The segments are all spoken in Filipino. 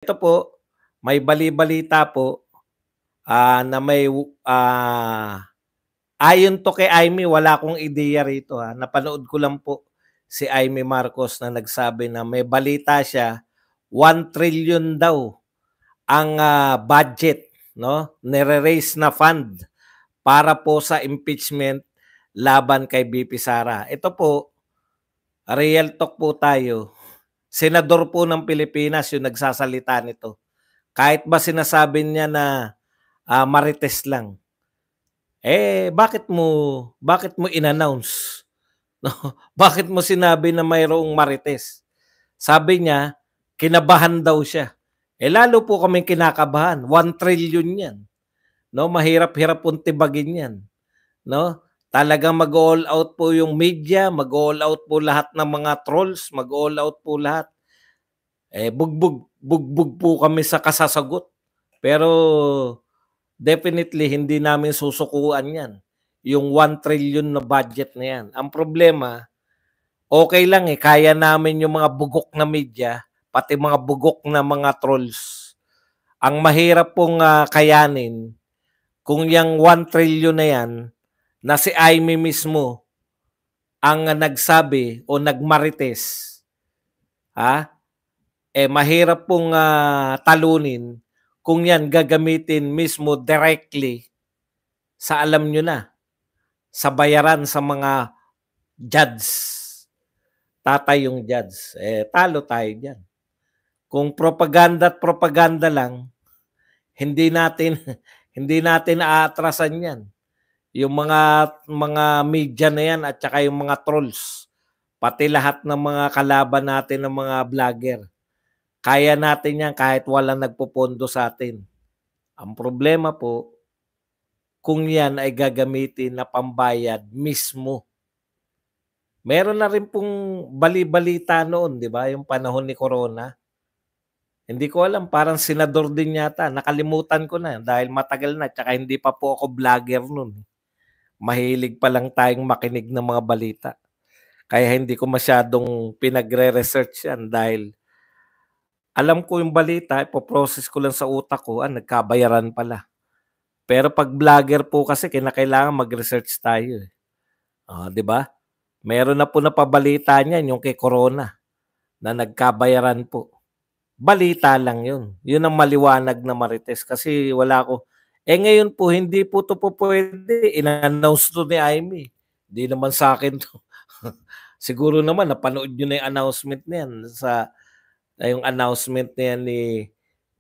Ito po, may bali-balita po, na may, ayon 'to kay Imee, wala akong ideya rito, napanood ko lang po si Imee Marcos na nagsabi na may balita siya, 1 trillion daw ang, budget 'no, nire-raise na fund para po sa impeachment laban kay BP Sara. Ito po, real talk po tayo, senador po ng Pilipinas yung nagsasalita nito. Kahit ba sinasabi niya na, marites lang, bakit mo in-announce, 'no? Bakit mo sinabi na mayroong marites? Sabi niya, kinabahan daw siya. Lalo po kaming kinakabahan, 1 trillion 'yan, 'no? Mahirap-hirap pong tibagin 'yan, 'no? Talagang mag-all out po yung media, mag-all out po lahat ng mga trolls, mag-all out po lahat. Bugbog po kami sa kasasagot. Pero definitely hindi namin susukuan 'yan, yung 1 trillion na budget na 'yan. Ang problema, okay lang, kaya namin yung mga bugok na media, pati mga bugok na mga trolls. Ang mahirap pong, kayanin kung yang 1 trillion na 'yan, na si Imee mismo ang nagsabi o nagmarites, mahirap pong, talunin kung 'yan gagamitin mismo directly sa alam nyo na, sa bayaran sa mga judge, tatay yung judge, talo tayo diyan. Kung propaganda at propaganda lang, hindi natin hindi natin aatrasan 'yan. Yung mga media na 'yan at saka yung mga trolls, pati lahat ng mga kalaban natin ng mga vlogger. Kaya natin 'yan kahit walang nagpopondo sa atin. Ang problema po, kung 'yan ay gagamitin na pambayad mismo. Meron na rin pong bali-balita noon, 'di ba, yung panahon ni Corona. Hindi ko alam, parang senador din yata, nakalimutan ko na dahil matagal na tsaka hindi pa po ako vlogger noon. Mahilig pa lang tayong makinig ng mga balita. Kaya hindi ko masyadong pinagre-research 'yan dahil alam ko yung balita, ipo-process ko lang sa utak ko, nagkabayaran pala. Pero 'pag vlogger po kasi kinakailangan mag-research tayo, 'di ba? Meron na po napabalita niyan yung kay Corona na nagkabayaran po. Balita lang 'yun. 'Yun ang maliwanag na marites kasi wala ko ngayon po hindi po 'to pupuwede, in-announce 'to ni Imee. Hindi naman sa akin 'to. Siguro naman napanood niyo na yung announcement na 'yan yung announcement na 'yan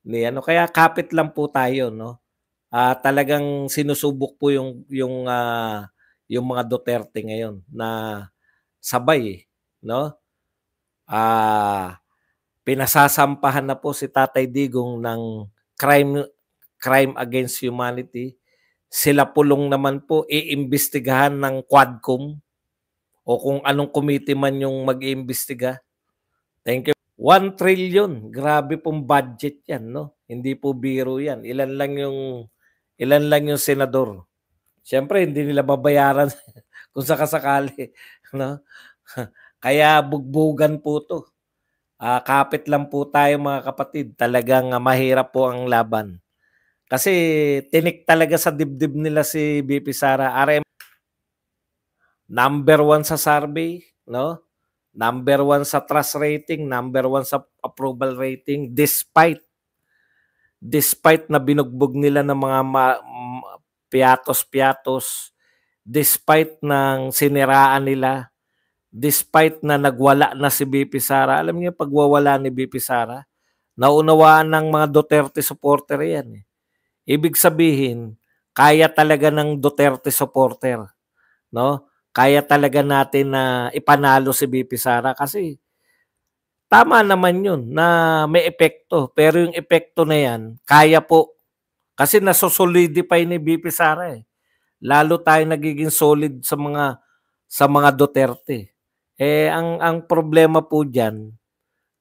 ni ano, kaya kapit lang po tayo, 'no? Talagang sinusubok po yung mga Duterte ngayon na sabay, 'no? Pinasasampahan na po si Tatay Digong ng crime against humanity. Sila Pulong naman po iimbestigahan ng Quadcom o kung anong committee man yung mag-iimbestiga. Thank you. 1 trillion, grabe pong budget 'yan, 'no? Hindi po biro 'yan. Ilan lang yung senador. Siyempre hindi nila babayaran kung sakasakali, 'no? Kaya bugbugan po 'to. Kapit lang po tayo mga kapatid. Talagang mahirap po ang laban. Kasi tinik talaga sa dibdib nila si BP Sara. Number 1 sa survey, 'no? Number 1 sa trust rating, number 1 sa approval rating, despite na binugbog nila ng mga piatos-piatos, despite ng siniraan nila, despite na nagwala na si BP Sara. Alam niyo pagwawala ni BP Sara, naunawaan ng mga Duterte supporter 'yan. Ibig sabihin, kaya talaga ng Duterte supporter, 'no? Kaya talaga natin na ipanalo si BP Sara kasi tama naman 'yun na may epekto, pero yung epekto na 'yan kaya po kasi naso-solidify ni BP Sara, Lalo tayong nagiging solid sa mga Duterte. Ang problema po diyan,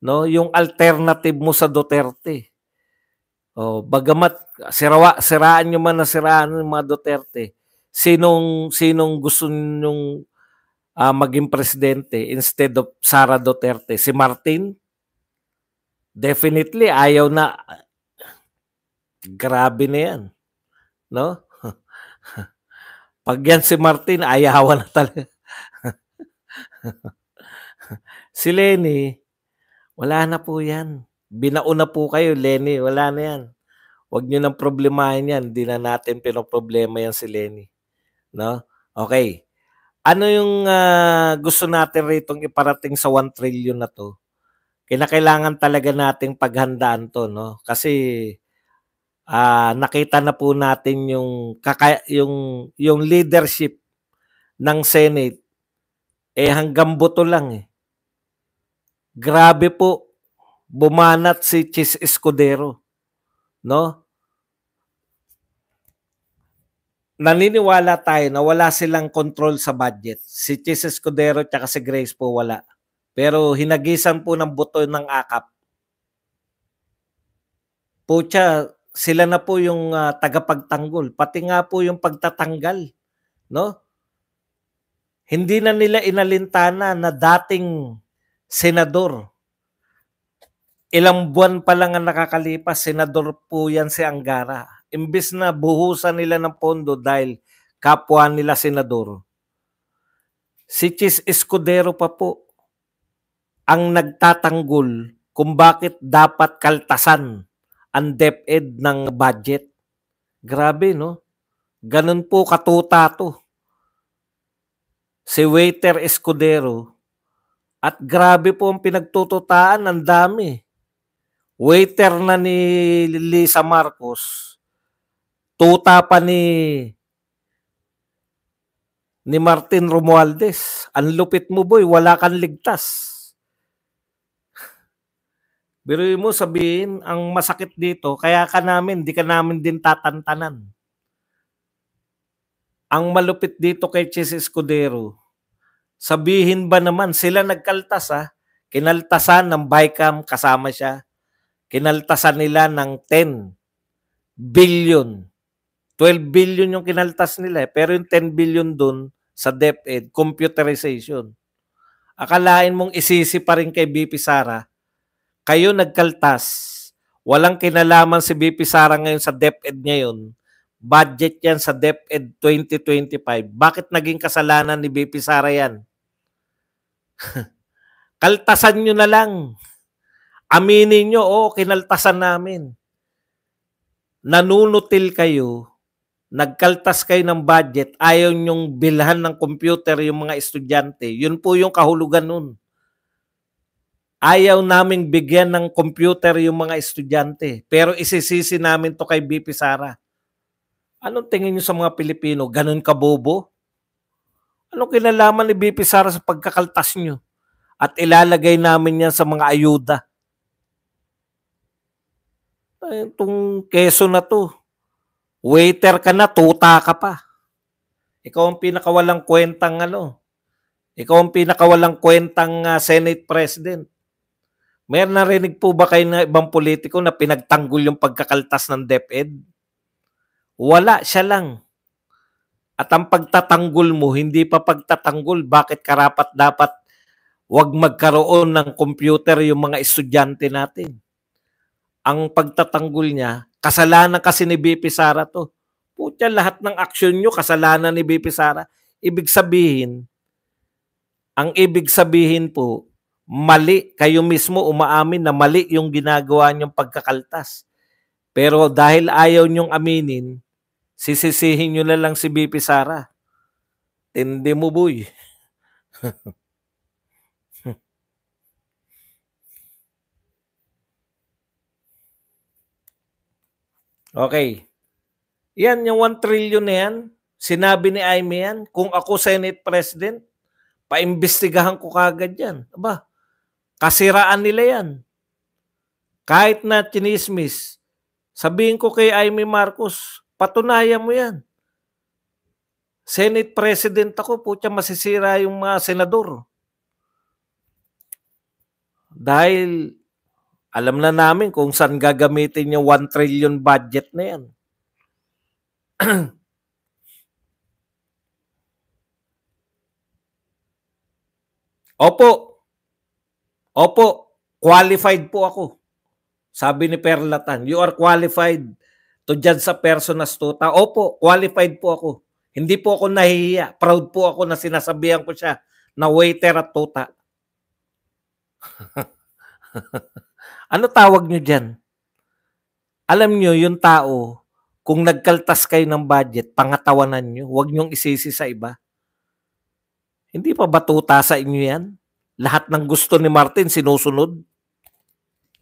'no, yung alternative mo sa Duterte. Bagamat siraan niyo man na siraan yung mga Duterte, sinong gusto niyong maging presidente instead of Sara Duterte? Si Martin? Definitely ayaw na, grabe na 'yan, 'no? 'Pag 'yan si Martin ayawan na talaga. Si Lenny, wala na po 'yan. Binaon na po kayo, Lenny, wala na 'yan. Huwag niyo ng problemahin 'yan, 'di na natin pinoproblema 'yan si Lenny, 'no? Okay. Ano yung, gusto natin ritong iparating sa 1 trillion na 'to? Kinakailangan talaga nating paghandaan 'to, 'no? Kasi, nakita na po natin yung leadership ng Senate, hanggang boto lang, eh. Grabe po, bumanat si Chis Escudero, 'no? Naniniwala tayo na wala silang control sa budget. Si Chis Escudero tsaka si Grace po wala. Pero hinagisan po ng boto ng AKAP. Putya, sila na po yung tagapagtanggol, pati nga po yung pagtatanggal, 'no? Hindi na nila inalintana na dating senador. Ilang buwan pa lang ang nakakalipas, senador po yan si Angara. Imbes na buhusan nila ng pondo dahil kapwa nila senador, si Chis Escudero pa po ang nagtatanggol kung bakit dapat kaltasan ang DepEd ng budget. Grabe, no? Ganun po katuta to. Si Waiter Escudero. At grabe po ang pinagtututaan, ang dami. Waiter na ni Lisa Marcos. Tuta pa ni Martin Romualdez. Ang lupit mo, boy, wala kang ligtas. Biruin mo, sabihin, ang masakit dito, kaya ka namin, di ka namin din tatantanan. Ang malupit dito kay Chis Escudero, sabihin ba naman, sila nagkaltas, kinaltasan ng BICAM, kasama siya. Kinaltasan nila ng 10 billion. 12 billion yung kinaltas nila, pero yung 10 billion dun sa DepEd, computerization. Akalain mong isisi pa rin kay BP Sara, kayo nagkaltas, walang kinalaman si BP Sara ngayon sa DepEd ngayon, budget yan sa DepEd 2025. Bakit naging kasalanan ni BP Sara yan? Kaltasan nyo na lang. Aminin nyo, kinaltasan namin. Nanunutil kayo, nagkaltas kayo ng budget, ayaw nyong bilhan ng computer yung mga estudyante. Yun po yung kahulugan nun. Ayaw naming bigyan ng computer yung mga estudyante. Pero isisisi namin to kay BP Sara. Anong tingin nyo sa mga Pilipino? Ganun kabobo? Anong kinalaman ni BP Sara sa pagkakaltas nyo? At ilalagay namin yan sa mga ayuda. Itong keso na to. Waiter ka na, tuta ka pa. Ikaw ang pinakawalang kwentang Ikaw ang pinakawalang kwentang Senate President. May narinig po ba kayo na ibang politiko na pinagtanggol yung pagkakaltas ng DepEd? Wala, siya lang. At ang pagtatanggol mo, hindi pa pagtatanggol. Bakit karapat dapat wag magkaroon ng computer yung mga estudyante natin? Ang pagtatanggol niya, kasalanan kasi ni BP Sara to. Putya, lahat ng aksyon nyo, kasalanan ni BP Sara. Ang ibig sabihin po, mali, kayo mismo umaamin na mali yung ginagawa niyong pagkakaltas. Pero dahil ayaw niyong aminin, sisisihin niyo na lang si BP Sara. Tindi mo, boy. Okay. Yan, yung 1 trillion na yan, sinabi ni Aimee yan, kung ako Senate President, paimbestigahan ko kagad yan. Aba, kasiraan nila yan. Kahit na chinismis, sabihin ko kay Aimee Marcos, patunayan mo yan. Senate President ako, putya masisira yung mga senador. Dahil alam na namin kung saan gagamitin yung 1 trillion budget na yan. Opo, qualified po ako. Sabi ni Perlatan, "You are qualified to judge a person as tuta." Opo, qualified po ako. Hindi po ako nahihiya. Proud po ako na sinasabihan ko siya na waiter at tuta. Ano tawag nyo dyan? Alam nyo, yung tao, kung nagkaltas kayo ng budget, pangatawanan nyo, huwag nyong isisi sa iba. Hindi pa ba tuta sa inyo yan? Lahat ng gusto ni Martin sinusunod?